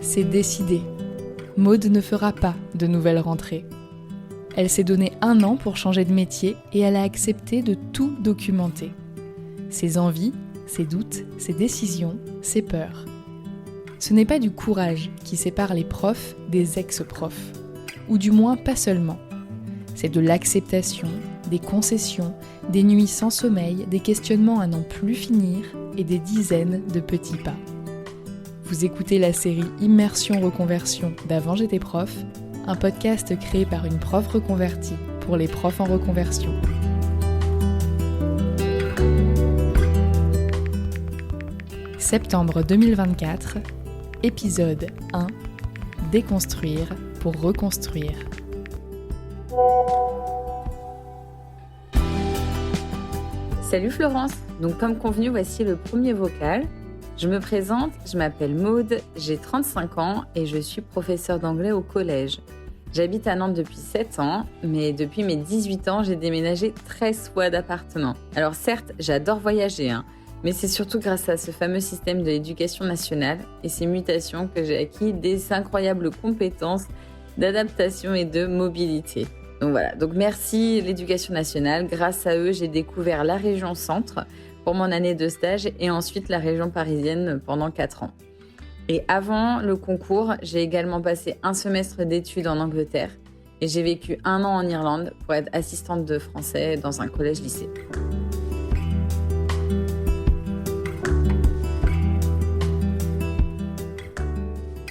c'est décidé. Maude ne fera pas de nouvelle rentrée. Elle s'est donné 1 an pour changer de métier et elle a accepté de tout documenter. Ses envies, ses doutes, ses décisions, ses peurs. Ce n'est pas du courage qui sépare les profs des ex-profs, ou du moins pas seulement. C'est de l'acceptation, des concessions, des nuits sans sommeil, des questionnements à n'en plus finir et des dizaines de petits pas. Vous écoutez la série Immersion Reconversion d'Avant j'étais prof, un podcast créé par une prof reconvertie pour les profs en reconversion. Septembre 2024, épisode 1, Déconstruire pour reconstruire. Salut Florence, donc comme convenu, voici le premier vocal. Je me présente, je m'appelle Maude, j'ai 35 ans et je suis professeure d'anglais au collège. J'habite à Nantes depuis 7 ans, mais depuis mes 18 ans, j'ai déménagé 13 fois d'appartement. Alors certes, j'adore voyager, mais c'est surtout grâce à ce fameux système de l'éducation nationale et ses mutations que j'ai acquis des incroyables compétences d'adaptation et de mobilité. Donc voilà, donc merci l'éducation nationale. Grâce à eux, j'ai découvert la région centre pour mon année de stage et ensuite la région parisienne pendant 4 ans. Et avant le concours, j'ai également passé un semestre d'études en Angleterre et j'ai vécu 1 an en Irlande pour être assistante de français dans un collège-lycée.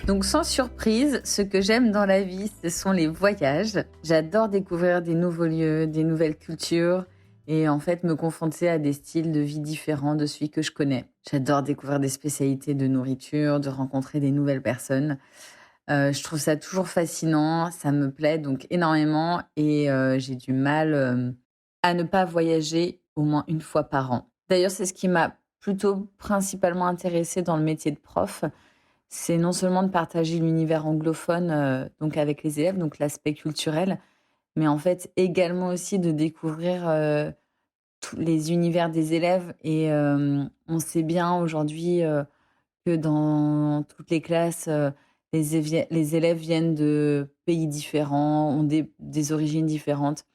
Donc sans surprise, ce que j'aime dans la vie, ce sont les voyages. J'adore découvrir des nouveaux lieux, des nouvelles cultures et en fait me confronter à des styles de vie différents de celui que je connais. J'adore découvrir des spécialités de nourriture, de rencontrer des nouvelles personnes. Je trouve ça toujours fascinant, ça me plaît donc énormément et j'ai du mal à ne pas voyager au moins 1 fois par an. D'ailleurs, c'est ce qui m'a plutôt principalement intéressée dans le métier de prof. C'est non seulement de partager l'univers anglophone donc avec les élèves, donc l'aspect culturel, mais en fait également aussi de découvrir tous les univers des élèves. Et on sait bien aujourd'hui que dans toutes les classes, les élèves viennent de pays différents, ont des origines différentes.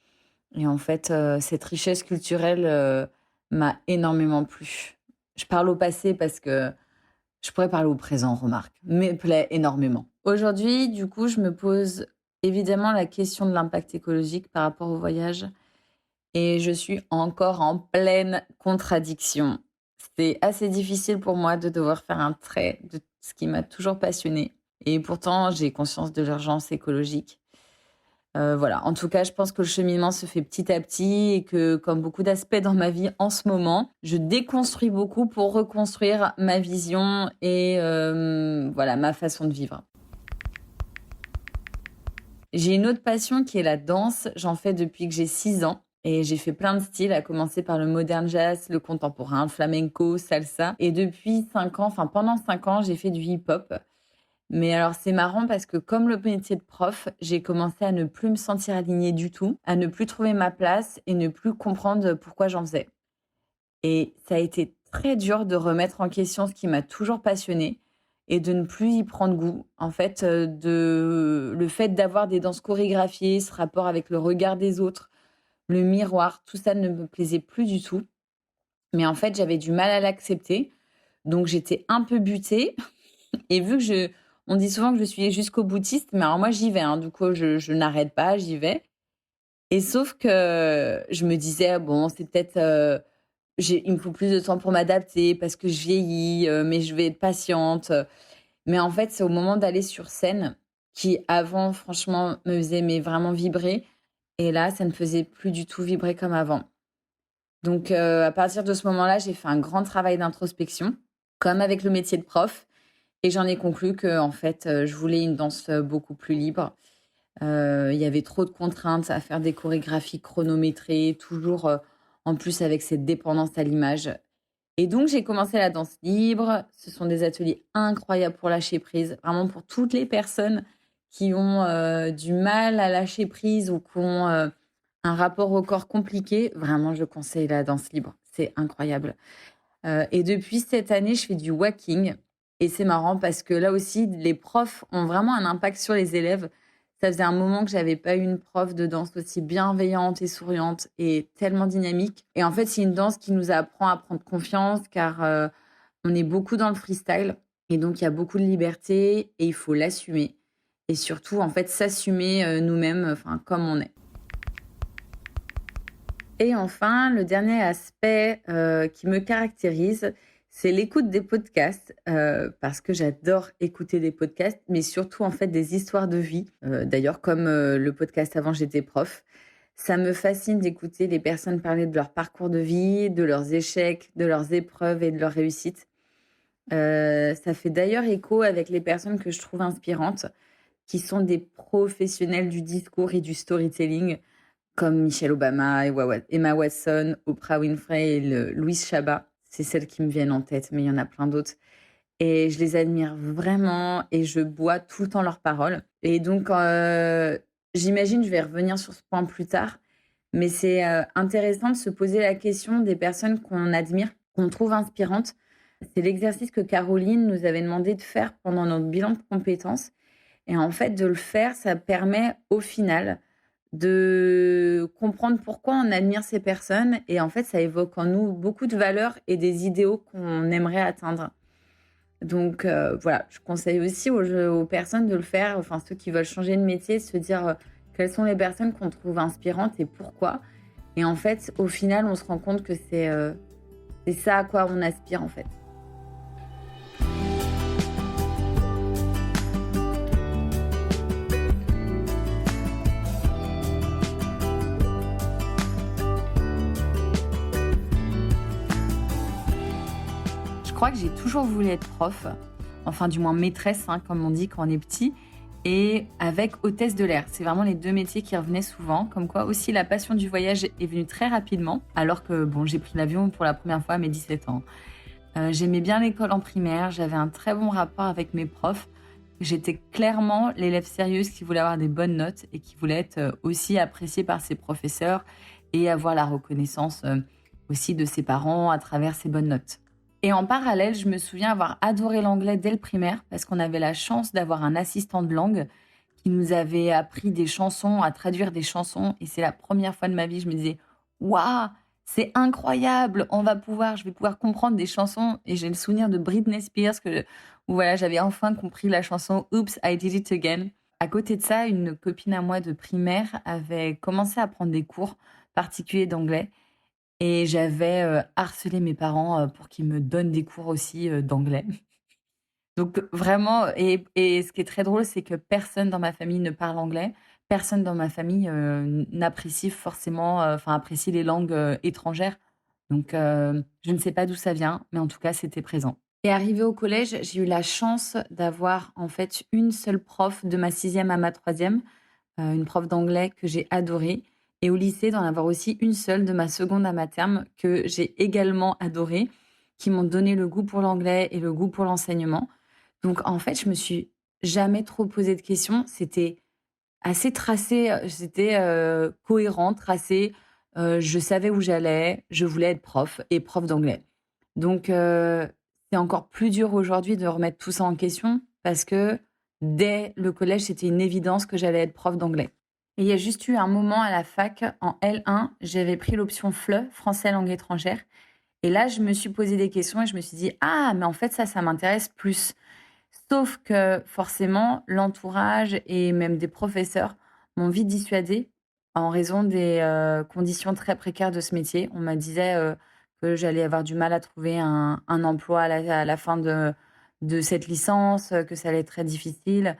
Et en fait, cette richesse culturelle m'a énormément plu. Je parle au passé parce que je pourrais parler au présent, remarque, me plaît énormément. Aujourd'hui, du coup, je me pose évidemment la question de l'impact écologique par rapport au voyage et je suis encore en pleine contradiction. C'est assez difficile pour moi de devoir faire un trait de ce qui m'a toujours passionnée et pourtant, j'ai conscience de l'urgence écologique. Voilà, en tout cas, je pense que le cheminement se fait petit à petit et que, comme beaucoup d'aspects dans ma vie en ce moment, je déconstruis beaucoup pour reconstruire ma vision et voilà, ma façon de vivre. J'ai une autre passion qui est la danse. J'en fais depuis que j'ai 6 ans. Et j'ai fait plein de styles, à commencer par le modern jazz, le contemporain, le flamenco, salsa. Et depuis 5 ans, enfin pendant 5 ans, j'ai fait du hip-hop. Mais alors, c'est marrant parce que comme le métier de prof, j'ai commencé à ne plus me sentir alignée du tout, à ne plus trouver ma place et ne plus comprendre pourquoi j'en faisais. Et ça a été très dur de remettre en question ce qui m'a toujours passionnée et de ne plus y prendre goût. En fait, le fait d'avoir des danses chorégraphiées, ce rapport avec le regard des autres, le miroir, tout ça ne me plaisait plus du tout. Mais en fait, j'avais du mal à l'accepter. Donc, j'étais un peu butée. Et vu que on dit souvent que je suis jusqu'au boutiste, mais alors moi j'y vais, du coup je n'arrête pas, j'y vais. Et sauf que je me disais, bon, c'est peut-être, il me faut plus de temps pour m'adapter parce que je vieillis, mais je vais être patiente. Mais en fait, c'est au moment d'aller sur scène qui, avant, franchement, me faisait mais vraiment vibrer. Et là, ça ne faisait plus du tout vibrer comme avant. Donc, à partir de ce moment-là, j'ai fait un grand travail d'introspection, comme avec le métier de prof. Et j'en ai conclu que en fait, je voulais une danse beaucoup plus libre. Il y avait trop de contraintes à faire des chorégraphies chronométrées, toujours en plus avec cette dépendance à l'image. Et donc, j'ai commencé la danse libre. Ce sont des ateliers incroyables pour lâcher prise, vraiment pour toutes les personnes qui ont du mal à lâcher prise ou qui ont un rapport au corps compliqué. Vraiment, je conseille la danse libre. C'est incroyable. Et depuis cette année, je fais du walking. Et c'est marrant parce que là aussi, les profs ont vraiment un impact sur les élèves. Ça faisait un moment que j'avais pas eu une prof de danse aussi bienveillante et souriante et tellement dynamique. Et en fait, c'est une danse qui nous apprend à prendre confiance car on est beaucoup dans le freestyle et donc il y a beaucoup de liberté et il faut l'assumer. Et surtout, en fait, s'assumer nous-mêmes, enfin, comme on est. Et enfin, le dernier aspect qui me caractérise, c'est l'écoute des podcasts, parce que j'adore écouter des podcasts, mais surtout en fait des histoires de vie. D'ailleurs, comme le podcast avant j'étais prof, ça me fascine d'écouter les personnes parler de leur parcours de vie, de leurs échecs, de leurs épreuves et de leurs réussites. Ça fait d'ailleurs écho avec les personnes que je trouve inspirantes, qui sont des professionnels du discours et du storytelling comme Michelle Obama, Emma Watson, Oprah Winfrey et Louise Chabat. C'est celles qui me viennent en tête, mais il y en a plein d'autres. Et je les admire vraiment et je bois tout le temps leurs paroles. Et donc, j'imagine, je vais revenir sur ce point plus tard, mais c'est intéressant de se poser la question des personnes qu'on admire, qu'on trouve inspirantes. C'est l'exercice que Caroline nous avait demandé de faire pendant notre bilan de compétences. Et en fait, de le faire, ça permet au final de comprendre pourquoi on admire ces personnes. Et en fait, ça évoque en nous beaucoup de valeurs et des idéaux qu'on aimerait atteindre. Donc voilà, je conseille aussi aux personnes de le faire, enfin ceux qui veulent changer de métier, se dire quelles sont les personnes qu'on trouve inspirantes et pourquoi. Et en fait, au final, on se rend compte que c'est ça à quoi on aspire en fait. Je crois que j'ai toujours voulu être prof, enfin du moins maîtresse, hein, comme on dit quand on est petit, et avec hôtesse de l'air. C'est vraiment les deux métiers qui revenaient souvent, comme quoi aussi la passion du voyage est venue très rapidement, alors que bon, j'ai pris l'avion pour la première fois à mes 17 ans. J'aimais bien l'école en primaire, j'avais un très bon rapport avec mes profs. J'étais clairement l'élève sérieuse qui voulait avoir des bonnes notes et qui voulait être aussi appréciée par ses professeurs et avoir la reconnaissance aussi de ses parents à travers ses bonnes notes. Et en parallèle, je me souviens avoir adoré l'anglais dès le primaire parce qu'on avait la chance d'avoir un assistant de langue qui nous avait appris des chansons, à traduire des chansons. Et c'est la première fois de ma vie, je me disais, waouh, c'est incroyable, je vais pouvoir comprendre des chansons. Et j'ai le souvenir de Britney Spears où voilà, j'avais enfin compris la chanson Oops, I Did It Again. À côté de ça, une copine à moi de primaire avait commencé à prendre des cours particuliers d'anglais. Et j'avais harcelé mes parents pour qu'ils me donnent des cours aussi d'anglais. Donc vraiment, et ce qui est très drôle, c'est que personne dans ma famille ne parle anglais. Personne dans ma famille n'apprécie forcément, enfin apprécie les langues étrangères. Donc je ne sais pas d'où ça vient, mais en tout cas, c'était présent. Et arrivée au collège, j'ai eu la chance d'avoir en fait une seule prof de ma sixième à ma troisième, une prof d'anglais que j'ai adorée. Et au lycée, d'en avoir aussi une seule de ma seconde à ma terme que j'ai également adorée, qui m'ont donné le goût pour l'anglais et le goût pour l'enseignement. Donc en fait, je me suis jamais trop posé de questions. C'était assez tracé, c'était cohérent, tracé. Je savais où j'allais, je voulais être prof et prof d'anglais. Donc c'est encore plus dur aujourd'hui de remettre tout ça en question parce que dès le collège, c'était une évidence que j'allais être prof d'anglais. Et il y a juste eu un moment à la fac, en L1, j'avais pris l'option FLE, français langue étrangère. Et là, je me suis posé des questions et je me suis dit, ah, mais en fait, ça m'intéresse plus. Sauf que forcément, l'entourage et même des professeurs m'ont vite dissuadée en raison des conditions très précaires de ce métier. On me disait que j'allais avoir du mal à trouver un emploi à la fin de cette licence, que ça allait être très difficile.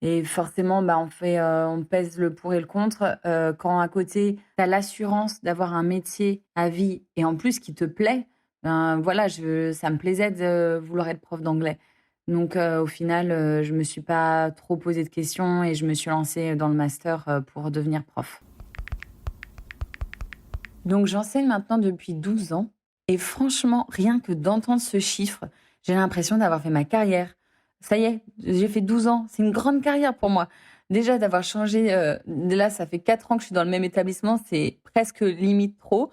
Et forcément, bah, on pèse le pour et le contre. Quand à côté, tu as l'assurance d'avoir un métier à vie et en plus qui te plaît, ben voilà, ça me plaisait de vouloir être prof d'anglais. Donc au final, je me suis pas trop posé de questions et je me suis lancée dans le master pour devenir prof. Donc j'enseigne maintenant depuis 12 ans et franchement, rien que d'entendre ce chiffre, j'ai l'impression d'avoir fait ma carrière. Ça y est, j'ai fait 12 ans, c'est une grande carrière pour moi. Déjà d'avoir changé, là ça fait 4 ans que je suis dans le même établissement, c'est presque limite trop.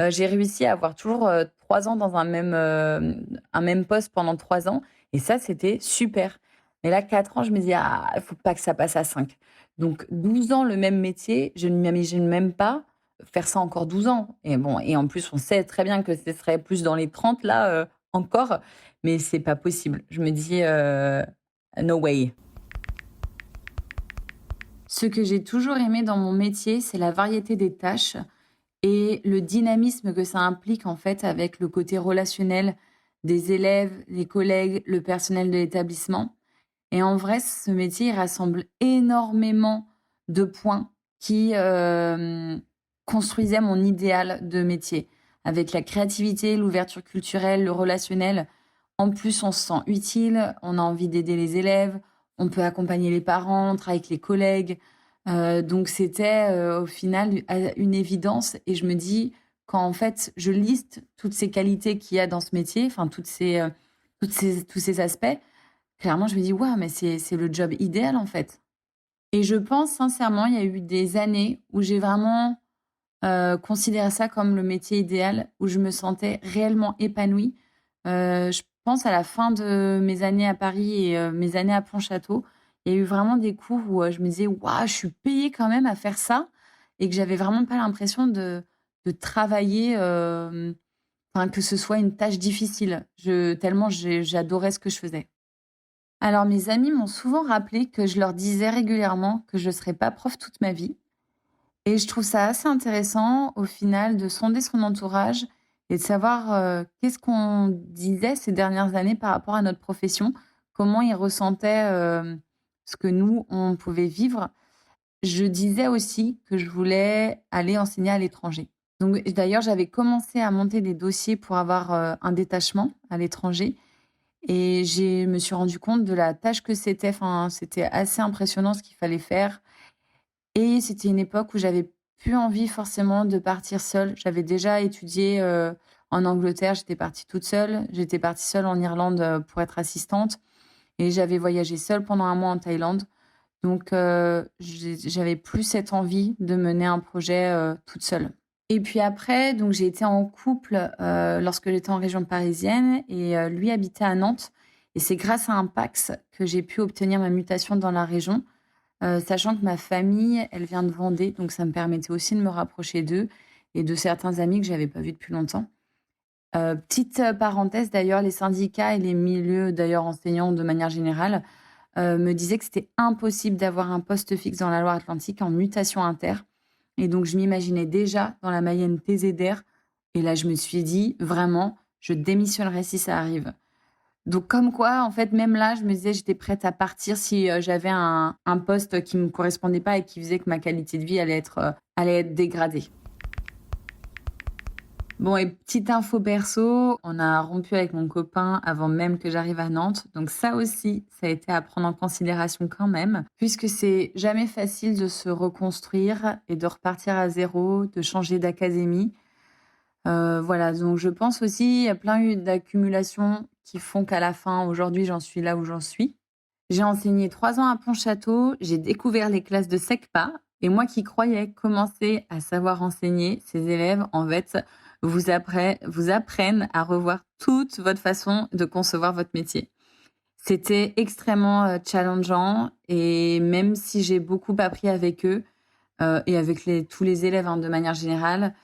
J'ai réussi à avoir toujours 3 ans dans un même poste pendant 3 ans Et ça, c'était super. Mais là, 4 ans, je me dis: «Ah, il faut pas que ça passe à 5». Donc 12 ans, le même métier, je ne m'imagine même pas faire ça encore 12 ans. Et bon, et en plus, on sait très bien que ce serait plus dans les 30 là, encore, mais c'est pas possible. Je me dis, «No way». Ce que j'ai toujours aimé dans mon métier, c'est la variété des tâches et le dynamisme que ça implique, en fait, avec le côté relationnel des élèves, les collègues, le personnel de l'établissement. Et en vrai, ce métier, il rassemble énormément de points qui, construisaient mon idéal de métier. Avec la créativité, l'ouverture culturelle, le relationnel. En plus, on se sent utile, on a envie d'aider les élèves, on peut accompagner les parents, on travaille avec les collègues. Donc c'était, au final, une évidence, et je me dis, quand en fait je liste toutes ces qualités qu'il y a dans ce métier, enfin tous ces aspects, clairement je me dis: «Waouh, mais c'est le job idéal en fait». Et je pense sincèrement, il y a eu des années où j'ai vraiment, considéré ça comme le métier idéal, où je me sentais réellement épanouie. Je pense à la fin de mes années à Paris et mes années à Pontchâteau, il y a eu vraiment des coups où, je me disais: «Waouh, je suis payée quand même à faire ça», et que j'avais vraiment pas l'impression de travailler, enfin que ce soit une tâche difficile. Tellement j'adorais ce que je faisais. Alors mes amis m'ont souvent rappelé que je leur disais régulièrement que je ne serais pas prof toute ma vie, et je trouve ça assez intéressant, au final, de sonder son entourage et de savoir, qu'est-ce qu'on disait ces dernières années par rapport à notre profession, comment ils ressentaient, ce que nous, on pouvait vivre. Je disais aussi que je voulais aller enseigner à l'étranger. Donc d'ailleurs, j'avais commencé à monter des dossiers pour avoir, un détachement à l'étranger, et je me suis rendu compte de la tâche que c'était. Enfin, c'était assez impressionnant ce qu'il fallait faire, et c'était une époque où j'avais plus envie forcément de partir seule. J'avais déjà étudié, en Angleterre, j'étais partie toute seule. J'étais partie seule en Irlande, pour être assistante, et j'avais voyagé seule pendant un mois en Thaïlande. Donc j'avais plus cette envie de mener un projet, toute seule. Et puis après, donc j'ai été en couple, lorsque j'étais en région parisienne, et lui habitait à Nantes, et c'est grâce à un PACS que j'ai pu obtenir ma mutation dans la région, sachant que ma famille, elle vient de Vendée, donc ça me permettait aussi de me rapprocher d'eux et de certains amis que j'avais pas vus depuis longtemps. Petite, parenthèse d'ailleurs, les syndicats et les milieux d'ailleurs enseignants de manière générale, me disaient que c'était impossible d'avoir un poste fixe dans la Loire-Atlantique en mutation inter, et donc je m'imaginais déjà dans la Mayenne TZR, et là je me suis dit: «Vraiment, je démissionnerai si ça arrive». Donc comme quoi, en fait, même là, je me disais, j'étais prête à partir si, j'avais un poste qui me correspondait pas et qui faisait que ma qualité de vie allait être dégradée. Bon, et petite info perso, on a rompu avec mon copain avant même que j'arrive à Nantes. Donc ça aussi, ça a été à prendre en considération quand même, puisque c'est jamais facile de se reconstruire et de repartir à zéro, de changer d'académie. Voilà, donc je pense aussi, il y a plein eu d'accumulations qui font qu'à la fin, aujourd'hui, j'en suis là où j'en suis. J'ai enseigné 3 ans à Pontchâteau, j'ai découvert les classes de SECPA, et moi qui croyais commencer à savoir enseigner, ces élèves, en fait, vous apprennent à revoir toute votre façon de concevoir votre métier. C'était extrêmement, challengeant, et même si j'ai beaucoup appris avec eux, et avec tous les élèves, hein, de manière générale,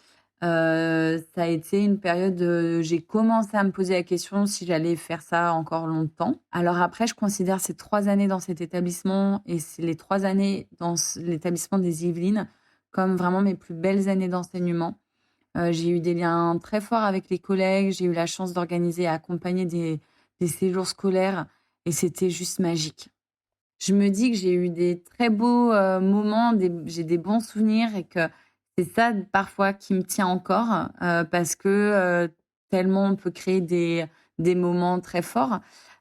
ça a été une période, j'ai commencé à me poser la question si j'allais faire ça encore longtemps. Alors après, je considère ces 3 années dans cet établissement et c'est les 3 années dans l'établissement des Yvelines comme vraiment mes plus belles années d'enseignement. J'ai eu des liens très forts avec les collègues, j'ai eu la chance d'organiser et accompagner des séjours scolaires, et c'était juste magique. Je me dis que j'ai eu des très beaux, moments, j'ai des bons souvenirs, et que c'est ça parfois qui me tient encore, parce que, tellement on peut créer des moments très forts,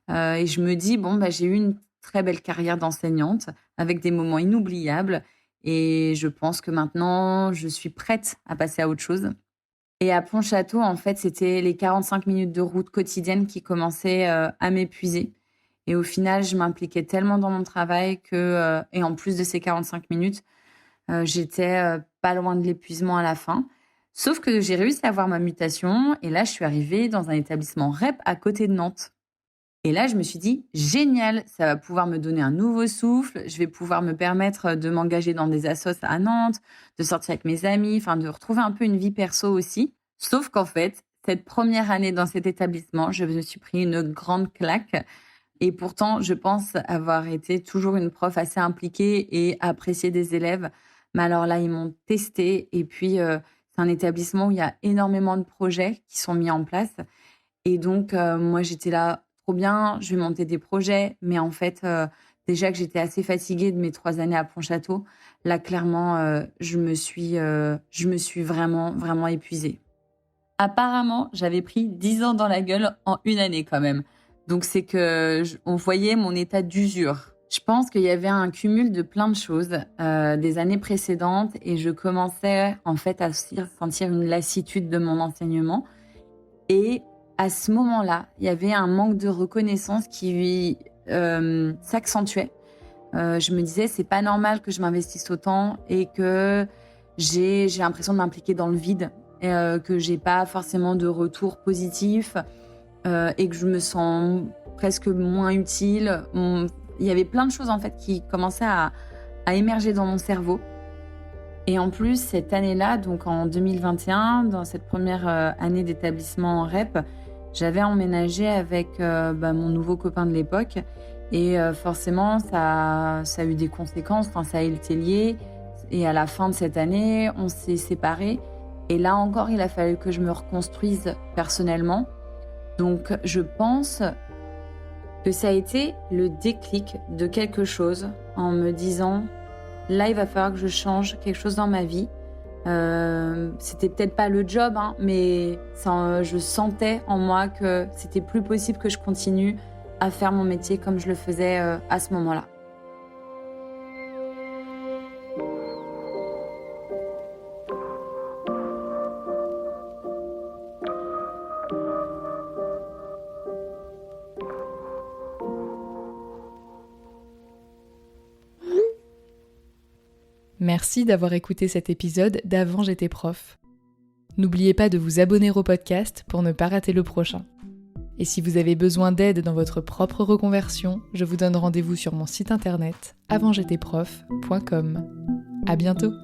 et je me dis: «Bon, bah, j'ai eu une très belle carrière d'enseignante avec des moments inoubliables, et je pense que maintenant je suis prête à passer à autre chose». Et à Pontchâteau, en fait, c'était les 45 minutes de route quotidienne qui commençaient, à m'épuiser, et au final, je m'impliquais tellement dans mon travail que, et en plus de ces 45 minutes, j'étais, pas loin de l'épuisement à la fin. Sauf que j'ai réussi à avoir ma mutation, et là, je suis arrivée dans un établissement REP à côté de Nantes. Et là, je me suis dit, génial, ça va pouvoir me donner un nouveau souffle, je vais pouvoir me permettre de m'engager dans des assos à Nantes, de sortir avec mes amis, enfin de retrouver un peu une vie perso aussi. Sauf qu'en fait, cette première année dans cet établissement, je me suis pris une grande claque. Et pourtant, je pense avoir été toujours une prof assez impliquée et appréciée des élèves. Mais alors là, ils m'ont testée. Et puis, c'est un établissement où il y a énormément de projets qui sont mis en place. Et donc, moi, j'étais là, trop bien, je vais monter des projets. Mais en fait, déjà que j'étais assez fatiguée de mes 3 années à Pontchâteau, là, clairement, je me suis vraiment, vraiment épuisée. Apparemment, j'avais pris 10 ans dans la gueule en une année quand même. Donc, c'est que on voyait mon état d'usure. Je pense qu'il y avait un cumul de plein de choses des années précédentes et je commençais en fait à sentir une lassitude de mon enseignement. Et à ce moment-là, il y avait un manque de reconnaissance qui s'accentuait. Je me disais, c'est pas normal que je m'investisse autant et que j'ai l'impression de m'impliquer dans le vide, que j'ai pas forcément de retour positif et que je me sens presque moins utile. Il y avait plein de choses en fait qui commençaient à émerger dans mon cerveau. Et en plus, cette année-là, donc en 2021, dans cette première année d'établissement en REP, j'avais emménagé avec mon nouveau copain de l'époque. Et forcément, ça a eu des conséquences, enfin, ça a été lié. Et à la fin de cette année, on s'est séparés. Et là encore, il a fallu que je me reconstruise personnellement. Donc, je pense que ça a été le déclic de quelque chose en me disant « Là, il va falloir que je change quelque chose dans ma vie. » C'était peut-être pas le job, hein, mais je sentais en moi que c'était plus possible que je continue à faire mon métier comme je le faisais à ce moment-là. Merci d'avoir écouté cet épisode d'Avant j'étais prof. N'oubliez pas de vous abonner au podcast pour ne pas rater le prochain. Et si vous avez besoin d'aide dans votre propre reconversion, je vous donne rendez-vous sur mon site internet avantj'étaisprof.com. À bientôt!